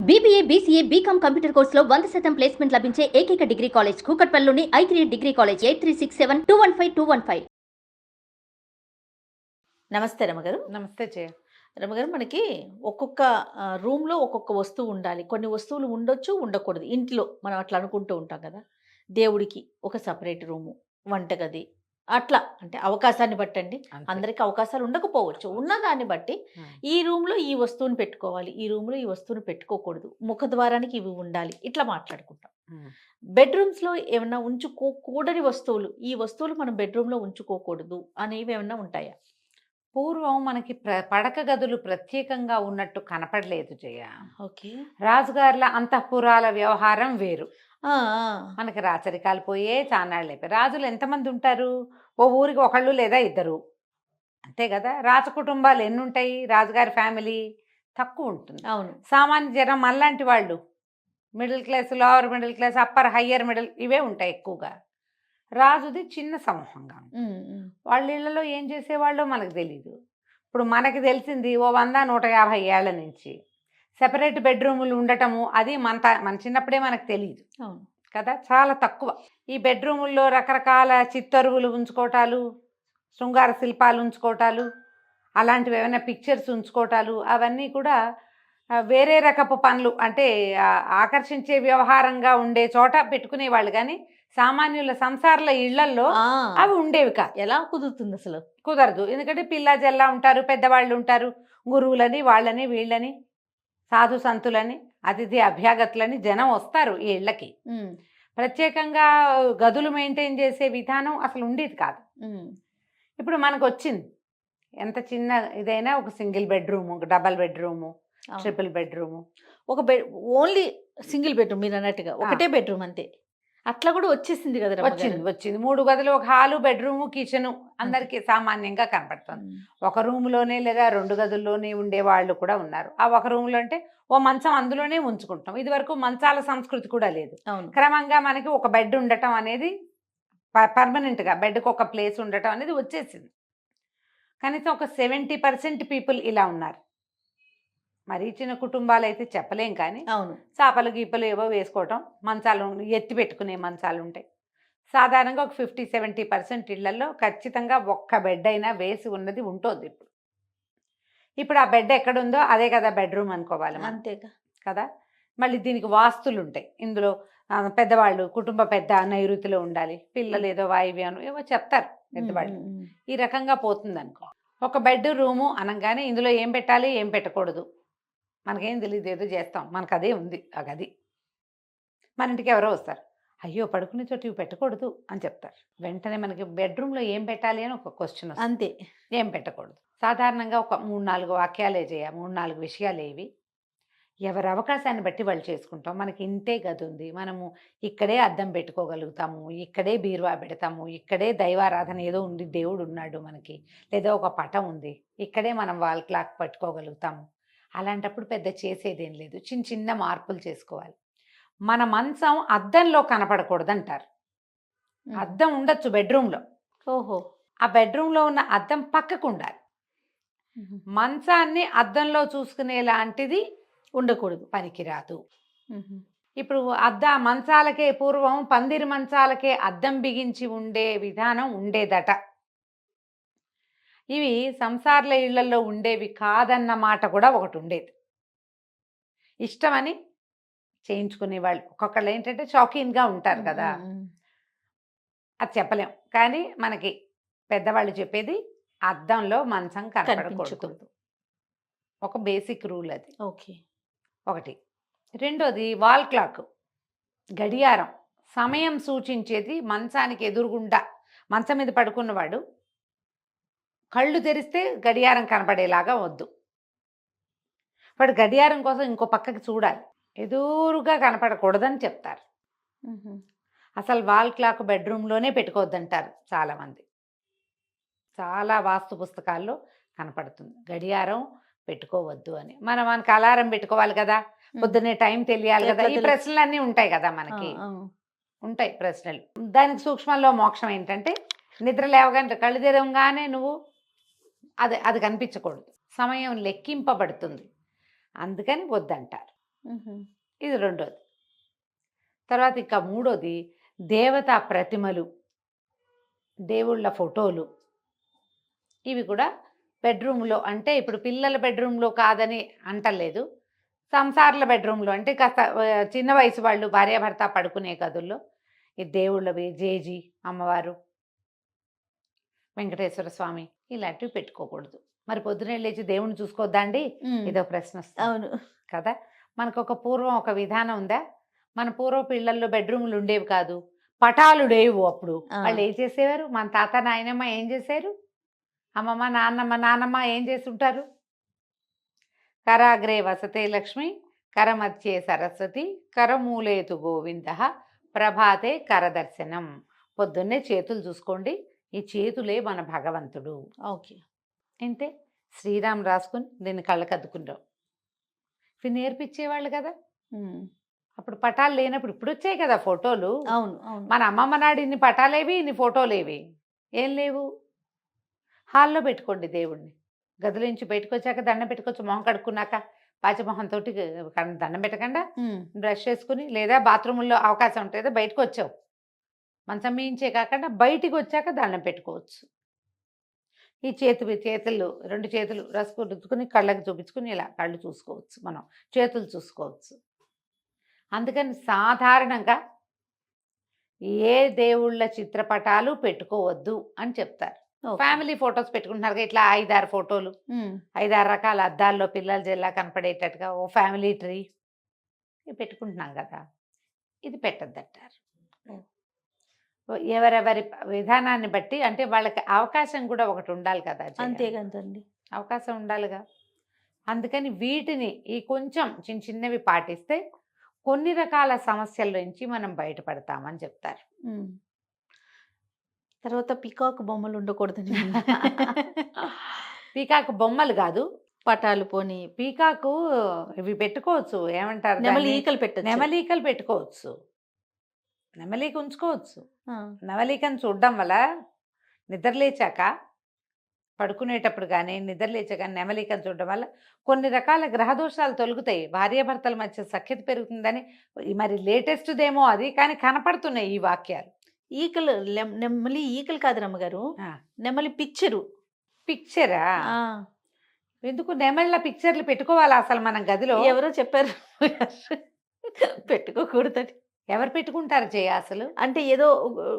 BBA, BCA, BCom computer కోర్సులో 100% placement లభించే ఏకైక డిగ్రీ కాలేజ్ కూకట్పల్లిలోని i3 డిగ్రీ కాలేజ్ 8367215215. నమస్తే రమగారు. నమస్తే జయ. రమగారు, మనకి ఒక్కొక్క రూమ్లో ఒక్కొక్క వస్తువు ఉండాలి. కొన్ని వస్తువులు ఉండొచ్చు, ఉండకూడదు. ఇంట్లో మనం అట్లా అనుకుంటూ ఉంటాం కదా. దేవుడికి ఒక సపరేట్ రూము, వంటగది, అట్లా అంటే అవకాశాన్ని బట్టండి. అందరికి అవకాశాలు ఉండకపోవచ్చు. ఉన్నదాన్ని బట్టి ఈ రూమ్లో ఈ వస్తువుని పెట్టుకోవాలి, ఈ రూమ్లో ఈ వస్తువుని పెట్టుకోకూడదు, ముఖద్వారానికి ఇవి ఉండాలి, ఇట్లా మాట్లాడుకుంటాం. బెడ్రూమ్స్లో ఏమన్నా ఉంచుకోకూడని వస్తువులు, ఈ వస్తువులు మనం బెడ్రూమ్లో ఉంచుకోకూడదు అనేవి ఏమన్నా ఉంటాయా? పూర్వం మనకి పడక గదులు ప్రత్యేకంగా ఉన్నట్టు కనపడలేదు జయ. ఓకే. రాజుగారుల అంతఃపురాల వ్యవహారం వేరు. మనకి రాచరికాలు పోయే చానాళ్ళు అయిపోయి. రాజులు ఎంతమంది ఉంటారు? ఓ ఊరికి ఒకళ్ళు లేదా ఇద్దరు, అంతే కదా. రాజ కుటుంబాలు ఎన్ని ఉంటాయి? రాజుగారి ఫ్యామిలీ తక్కువ ఉంటుంది. అవును. సామాన్య జనం అలాంటి వాళ్ళు, middle class, lower middle class, upper higher middle, ఇవే ఉంటాయి ఎక్కువగా. రాజుది చిన్న సమూహంగా. వాళ్ళ ఇళ్లలో ఏం చేసేవాళ్ళో మనకు తెలీదు. ఇప్పుడు మనకి తెలిసింది ఓ 100-150 ఏళ్ల నుంచి సెపరేట్ బెడ్రూములు ఉండటము, అది మన చిన్నప్పుడే మనకు తెలియదు కదా, చాలా తక్కువ. ఈ బెడ్రూముల్లో రకరకాల చిత్తరువులు ఉంచుకోవటాలు, శృంగార శిల్పాలు ఉంచుకోవటాలు, అలాంటివి ఏమైనా పిక్చర్స్ ఉంచుకోవటాలు, అవన్నీ కూడా వేరే రకపు పనులు, అంటే ఆకర్షించే వ్యవహారంగా ఉండే చోట పెట్టుకునేవాళ్ళు. కానీ సామాన్యుల సంసారాల ఇళ్లల్లో అవి ఉండేవి కాదు. ఎలా కుదురుతుంది? అసలు కుదరదు. ఎందుకంటే పిల్ల జల్లా ఉంటారు, పెద్దవాళ్ళు ఉంటారు, గురువులని, వాళ్ళని వీళ్ళని, సాధు సంతులని, అతిథి అభ్యాగతులని జనం వస్తారు ఈ ఇళ్ళకి. ప్రత్యేకంగా గదులు మెయింటైన్ చేసే విధానం అసలు ఉండేది కాదు. ఇప్పుడు మనకు వచ్చింది. ఎంత చిన్న ఇదైనా ఒక single bedroom, double bedroom, triple bedroom, ఒక ఓన్లీ సింగిల్ బెడ్రూమ్ మీరు అన్నట్టుగా ఒకటే బెడ్రూమ్ అంతే. అట్లా కూడా వచ్చేసింది కదా. వచ్చింది 3 గదులు, ఒక హాలు, బెడ్రూము, కిచెను అందరికీ సామాన్యంగా కనపడుతుంది. ఒక రూమ్లోనే లేదా 2 గదుల్లోనే ఉండే వాళ్ళు కూడా ఉన్నారు. ఆ ఒక రూమ్లో అంటే ఓ మంచం అందులోనే ఉంచుకుంటాం. ఇది వరకు మంచాల సంస్కృతి కూడా లేదు. క్రమంగా మనకి ఒక బెడ్ ఉండటం అనేది పర్మనెంట్గా, బెడ్కి ఒక ప్లేస్ ఉండటం అనేది వచ్చేసింది. కనీసం ఒక 70% పీపుల్ ఇలా ఉన్నారు. మరీ చిన్న కుటుంబాలు అయితే చెప్పలేం, కానీ అవును, చాపలు గీపలు ఏవో వేసుకోవటం, మంచాలు ఎత్తి పెట్టుకునే మంచాలు ఉంటాయి. సాధారణంగా ఒక 50-70% ఇళ్లలో ఖచ్చితంగా ఒక్క బెడ్ అయినా వేసి ఉన్నది ఉంటుంది. ఇప్పుడు ఆ బెడ్ ఎక్కడుందో అదే కదా బెడ్రూమ్ అనుకోవాలి, అంతేగా కదా. మళ్ళీ దీనికి వాస్తులు ఉంటాయి. ఇందులో పెద్దవాళ్ళు, కుటుంబ పెద్ద నైరుతిలో ఉండాలి, పిల్లలు ఏదో వాయువ్యం ఏవో చెప్తారు పెద్దవాళ్ళు. ఈ రకంగా పోతుంది అనుకో. ఒక బెడ్ రూము అనగానే ఇందులో ఏం పెట్టాలి, ఏం పెట్టకూడదు మనకేం తెలియదు, ఏదో చేస్తాం, మనకు అదే ఉంది ఆ గది. మన ఇంటికి ఎవరో వస్తారు, అయ్యో పడుకునే చోటు ఇవి పెట్టకూడదు అని చెప్తారు. వెంటనే మనకి బెడ్రూమ్లో ఏం పెట్టాలి అని ఒక క్వశ్చన్ వస్తుంది. అంతే, ఏం పెట్టకూడదు. సాధారణంగా ఒక 3-4 వాక్యాలే 3-4 విషయాలు ఏవి, ఎవరి అవకాశాన్ని బట్టి వాళ్ళు చేసుకుంటాం. మనకి ఇంతే గది ఉంది, మనము ఇక్కడే అద్దం పెట్టుకోగలుగుతాము, ఇక్కడే బీరువా పెడతాము, ఇక్కడే దైవారాధన ఏదో ఉంది, దేవుడు ఉన్నాడు మనకి, లేదా ఒక పటం ఉంది, ఇక్కడే మనం వాల్ క్లాక్ పట్టుకోగలుగుతాము. అలాంటప్పుడు పెద్ద చేసేదేం లేదు, చిన్న చిన్న మార్పులు చేసుకోవాలి. మన మంచం అద్దంలో కనపడకూడదు అంటారు. అద్దం ఉండొచ్చు బెడ్రూమ్లో, ఓహో, ఆ బెడ్రూమ్లో ఉన్న అద్దం పక్కకు ఉండాలి. మంచాన్ని అద్దంలో చూసుకునేలాంటిది ఉండకూడదు, పనికిరాదు. ఇప్పుడు మంచాలకే పూర్వం పందిరి మంచాలకే అద్దం బిగించి ఉండే విధానం ఉండేదట. ఇవి సంసార్ల ఇళ్లలో ఉండేవి కాదన్న మాట కూడా ఒకటి ఉండేది. ఇష్టమని చేయించుకునేవాళ్ళు. ఒక్కొక్కళ్ళు ఏంటంటే షాకీన్గా ఉంటారు కదా, అది చెప్పలేం. కానీ మనకి పెద్దవాళ్ళు చెప్పేది అద్దంలో మంచం కనపడకూడదు, ఒక బేసిక్ రూల్ అది. ఓకే, ఒకటి. రెండోది వాల్ క్లాక్, గడియారం, సమయం సూచించేది. మంచానికి ఎదురుగుండా మంచం మీద పడుకున్నవాడు కళ్ళు తెరిస్తే గడియారం కనపడేలాగా వద్దు. వాడు గడియారం కోసం ఇంకో పక్కకి చూడాలి, ఎదురుగా కనపడకూడదని చెప్తారు. అసలు వాల్ క్లాక్ బెడ్రూమ్లోనే పెట్టుకోవద్దంటారు చాలామంది. చాలా వాస్తు పుస్తకాల్లో కనపడుతుంది గడియారం పెట్టుకోవద్దు అని. మనకి అలారం పెట్టుకోవాలి కదా, పొద్దున్నే టైం తెలియాలి కదా. ఈ ప్రశ్నలన్నీ ఉంటాయి కదా, మనకి ఉంటాయి ప్రశ్నలు. దానికి సూక్ష్మంలో మోక్షం ఏంటంటే నిద్ర లేవగానే కళ్ళు తెరవగానే నువ్వు అది కనిపించకూడదు, సమయం లెక్కింపబడుతుంది, అందుకని వద్దంటారు. హుహు. ఇది రెండోది. తర్వాత ఇంకా మూడోది దేవతా ప్రతిమలు, దేవుళ్ళ ఫోటోలు. ఇవి కూడా బెడ్రూమ్‌లో అంటే ఇప్పుడు పిల్లల బెడ్రూమ్‌లో కాదని అంటలేదు. సంసారుల బెడ్రూమ్‌లో అంటే కాస్త చిన్న వయసు వాళ్ళు భార్యాభర్త పడుకునే గదుల్లో ఈ దేవుళ్ళవి జేజీ, అమ్మవారు, వెంకటేశ్వర స్వామి ఇలాంటివి పెట్టుకోకూడదు. మరి పొద్దున్నే లేచి దేవుడిని చూసుకోవద్దా అండి? హ్మ్. ఇదో ప్రశ్న వస్తుంది అవును. కదా! మనకొక పూర్వం ఒక విధానం ఉందా? మన పూర్వపు ఇళ్లల్లో బెడ్రూమ్‌లు ఉండేవి కాదు. పటాలు లేవు అప్పుడు. ఆ! వాళ్ళు ఏం చేసేవారు? మన తాత, నాయనమ్మ ఏం చేశారు? అమ్మమ్మ, నాన్నమ్మ ఏం చేసుంటారు? కరాగ్రే వసతే లక్ష్మి, కరమధ్యే సరస్వతి, కరమూలేతు గోవిందః, ప్రభాతే కరదర్శనం. పొద్దున్నే చేతులు చూసుకోండి. ఈ చేతులే మన భగవంతుడు. ఓకే. ఇంతే. శ్రీరామ్ రాసుకొని దీన్ని కళ్ళకద్దుకుంటాం. ఇవి నేర్పించేవాళ్ళు కదా! హ్మ్. అప్పుడు పటాలు లేనప్పుడు ఇప్పుడొచ్చాయి కదా ఫోటోలు. అవును. అవును. మన అమ్మమ్మ నాడు ఇన్ని పటాలేవి, ఇన్ని ఫోటోలేవి. ఏం లేవు. హాల్‌లో పెట్టుకోండి దేవుడిని. గదిలోంచి బయటకొచ్చాక దండం పెట్టుకోవచ్చు. మొహం కడుక్కున్నాక పాచిమొహంతోటి దండం పెట్టకుండా హ్మ్. బ్రష్ చేసుకొని లేదా బాత్రూముల్లో అవకాశం ఉంటే ఏదో బయటకొచ్చావు. మంచం మీంచే కాకుండా బయటికొచ్చాక దండం పెట్టుకోవచ్చు. ఈ చేతులు 2 చేతులు రసుకు రుద్దుకొని కళ్ళకి చూపించుకొని ఇలా కళ్ళు చూసుకోవచ్చు మనం. చేతులు చూసుకోవచ్చు. అందుకని సాధారణంగా ఏ దేవుళ్ళ చిత్రపటాలు పెట్టుకోవద్దు అని చెప్తారు. ఓకే. ఫ్యామిలీ ఫోటోస్ పెట్టుకుంటున్నారు ఇట్లా 5, 6 ఫోటోలు. హ్మ్. 5, 6 రకాల అద్దాల్లో పిల్లల జెల్లా కనపడేటట్టుగా ఓ ఫ్యామిలీ ట్రీ ఇవి పెట్టుకుంటున్నాం కదా! ఇది పెట్టొద్దంటారు. ఓహ్! ఎవరెవరి విధానాన్ని బట్టి అంటే వాళ్ళకి అవకాశం కూడా ఒకటి ఉండాలి కదా జయ. అంతే కదండీ. అవకాశం ఉండాలిగా. అందుకని వీటిని ఈ కొంచెం చిన్నవి పాటిస్తే కొన్ని రకాల సమస్యల నుంచి మనం బయటపడతామని చెప్తారు. హ్మ్. తర్వాత పీకాక్ బొమ్మలు ఉండకూడదని విన్నా. పీకాకు బొమ్మలు కాదు. పటాలు పోనీ పీకాకు ఇవి పెట్టుకోవచ్చు. ఏమంటారు నెమలి దాన్ని? ఈకలు పెట్టొచ్చు. నెమలీకలు పెట్టుకోవచ్చు. నెమలీక ఉంచుకోవచ్చు. ఆ! నెమలీకను చూడడం వల్ల నిద్రలేచాక పడుకునేటప్పుడు గానీ, నిద్రలేచాక నెమలీకను చూడడం వల్ల కొన్ని రకాల గ్రహదోషాలు తొలగుతాయి. భార్యాభర్తల మధ్య సఖ్యత పెరుగుతుందని మరి లేటెస్ట్‌దేమో అది. కానీ కనపడుతున్నాయి ఈ వాక్యాలు. ఈకలు నెమలి ఈకలు కాదు రమ్మగారు. ఆ! నెమలి పిక్చరు. పిక్చరా? ఆ! ఎందుకు నెమళ్ళ పిక్చర్‌లు పెట్టుకోవాలా అసలు మనం గదిలో? ఎవరో చెప్పారు పెట్టుకోకూడదని. ఎవరు పెట్టుకుంటారు జయ అసలు? అంటే ఏదో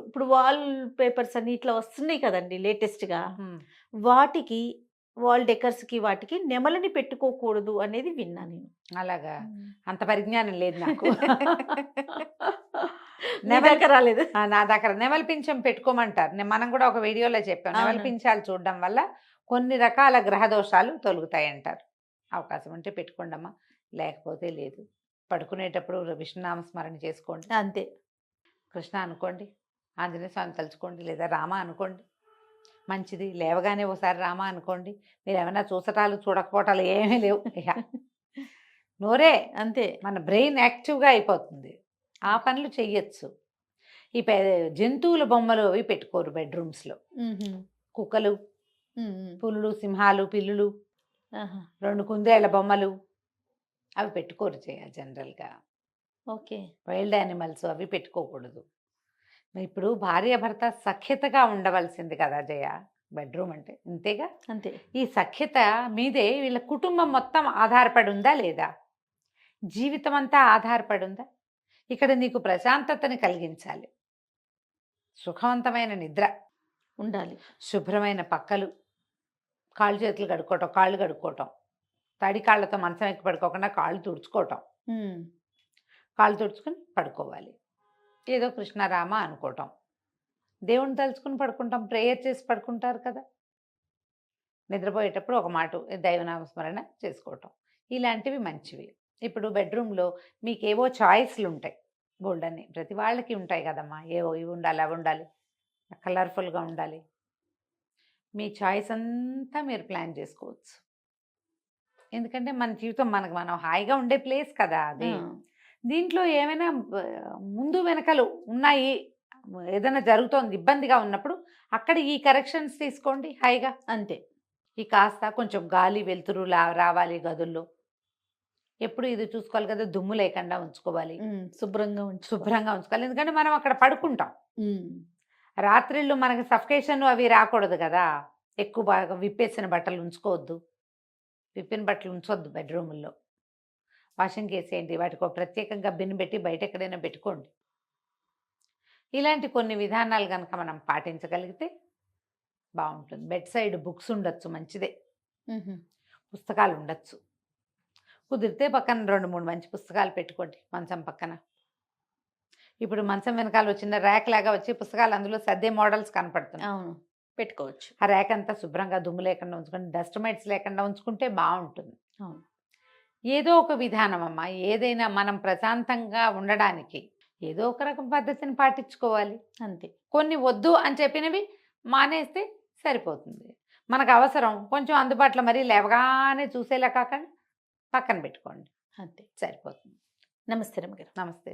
ఇప్పుడు వాల్ పేపర్స్ అని ఇట్లా వస్తున్నాయి కదండీ లేటెస్ట్‌గా. హ్మ్. వాటికి వాల్ డెకర్స్‌కి వాటికి నెమలిని పెట్టుకోకూడదు అనేది విన్నా నేను. అలాగా? హ్మ్. అంత పరిజ్ఞానం లేదు నాకు. మీ దాకా రాలేదు. నా దగ్గర నెమలి పింఛం పెట్టుకోమంటారు. మనం కూడా ఒక వీడియోలో చెప్పాం. నెమలి అవును. పించాలు చూడడం వల్ల కొన్ని రకాల గ్రహ దోషాలు తొలగుతాయంటారు. అవకాశం ఉంటే పెట్టుకోండమ్మా. లేకపోతే లేదు. పడుకునేటప్పుడు విష్ణునామ స్మరణ చేసుకోండి. అంతే. కృష్ణ అనుకోండి. ఆంజనేయ స్వామిని తలుచుకోండి. లేదా రామ అనుకోండి. మంచిది. లేవగానే ఓసారి రామ అనుకోండి. మీరేమన్నా చూసటాలు, చూడకపోవటాలు ఏమీ లేవు ఇహ. నోరే అంతే. మన బ్రెయిన్ యాక్టివ్‌గా అయిపోతుంది. ఆ పనులు చెయ్యొచ్చు. ఈ జంతువుల బొమ్మలు అవి పెట్టుకోరు బెడ్‌రూమ్స్‌లో. హుహు. కుక్కలు, హ్మ్. హ్మ్. పులులు, సింహాలు, పిల్లులు, ఆహా! 2 కుందేళ్ల బొమ్మలు అవి పెట్టుకోరు జనరల్‌గా. ఓకే. వైల్డ్ యానిమల్స్ అవి పెట్టుకోకూడదు. ఇప్పుడు భార్యాభర్త సఖ్యతగా ఉండవలసింది కదా జయ! బెడ్‌రూమ్ అంటే. అంతేగా? అంతే. ఈ సఖ్యత మీదే వీళ్ళ కుటుంబం మొత్తం ఆధారపడి ఉందా లేదా? జీవితం అంతా ఆధారపడి ఉందా? ఇక్కడ నీకు ప్రశాంతతని కలిగించాలి. సుఖవంతమైన నిద్ర, ఉండాలి. శుభ్రమైన పక్కలు, కాళ్ళు చేతులు కడుక్కోవటం, కాళ్ళు కడుక్కోవటం, తడి కాళ్ళతో మంచం ఎక్కి పడుకోకుండా కాళ్ళు తుడుచుకోవటం, హ్మ్. కాళ్ళు తుడుచుకొని పడుకోవాలి. ఏదో కృష్ణరామ అనుకోవటం. దేవుణ్ణి తలుచుకుని పడుకుంటాం, ప్రేయర్ చేసి పడుకుంటారు కదా! నిద్రపోయేటప్పుడు ఒక మాట దైవనామస్మరణ చేసుకోవటం. ఇలాంటివి మంచివి. ఇప్పుడు బెడ్‌రూమ్‌లో మీకేవో చాయిస్‌లుంటాయి బోలెడన్ని. ప్రతి వాళ్ళకి ఉంటాయి కదమ్మా! ఏవో ఇవి ఉండాలి, అవి ఉండాలి, కలర్‌ఫుల్‌గా ఉండాలి. మీ చాయిస్ అంతా మీరు ప్లాన్ చేసుకోవచ్చు. ఎందుకంటే మన జీవితం మనం హాయిగా ఉండే ప్లేస్ కదా ఆ! అది. దీంట్లో ఏమైనా ముందు వెనకలు ఉన్నాయి. ఏదైనా జరుగుతోంది ఇబ్బందిగా ఉన్నప్పుడు అక్కడ ఈ కరెక్షన్స్ తీసుకోండి హాయిగా. అంతే. ఈ కాస్త కొంచెం గాలి వెలుతురు రావాలి గదుల్లో. ఎప్పుడు ఇది చూసుకోవాలి కదా, దుమ్ము లేకుండా ఉంచుకోవాలి, శుభ్రంగా ఉంచు. శుభ్రంగా ఉంచుకోవాలి. ఎందుకంటే మనం అక్కడ పడుకుంటాం. ఉమ్, రాత్రిళ్ళు మనకి సఫికేషన్ అవి రాకూడదు కదా, ఎక్కువ బాగా విప్పేసిన బట్టలు ఉంచుకోవద్దు, విప్పిన బట్టలు ఉంచొద్దు బెడ్రూముల్లో. వాషింగ్ వేసేయండి, వాటికి ఒక ప్రత్యేకంగా బిన్ పెట్టి బయట ఎక్కడైనా పెట్టుకోండి. ఇలాంటి కొన్ని విధానాలు కనుక మనం పాటించగలిగితే బాగుంటుంది. బెడ్ సైడ్ బుక్స్ ఉండొచ్చు, మంచిదే, ఉహు, పుస్తకాలు ఉండొచ్చు. కుదిరితే పక్కన 2-3 మంచి పుస్తకాలు పెట్టుకోండి మంచం పక్కన. ఇప్పుడు మంచం వెనకాల వచ్చిన ర్యాక్ లాగా వచ్చి పుస్తకాలు అందులో సర్దే మోడల్స్ కనపడుతున్నాయి. అవును, పెట్టుకోవచ్చు. ఆ ర్యాక్ అంతా శుభ్రంగా దుమ్ము లేకుండా ఉంచుకొని, డస్ట్ మైట్స్ లేకుండా ఉంచుకుంటే బాగుంటుంది. అవును. ఏదో ఒక విధానం అమ్మా, ఏదైనా మనం ప్రశాంతంగా ఉండడానికి ఏదో ఒక రకం పద్ధతిని పాటించుకోవాలి. అంతే. కొన్ని వద్దు అని చెప్పినవి మానేస్తే సరిపోతుంది. మనకు అవసరం కొంచెం అందుబాటులో, మరీ లేవగానే చూసేలా కాకుండా పక్కన పెట్టుకోండి, అంతే. సరిపోతుంది. నమస్తే రమ్య గారు. నమస్తే.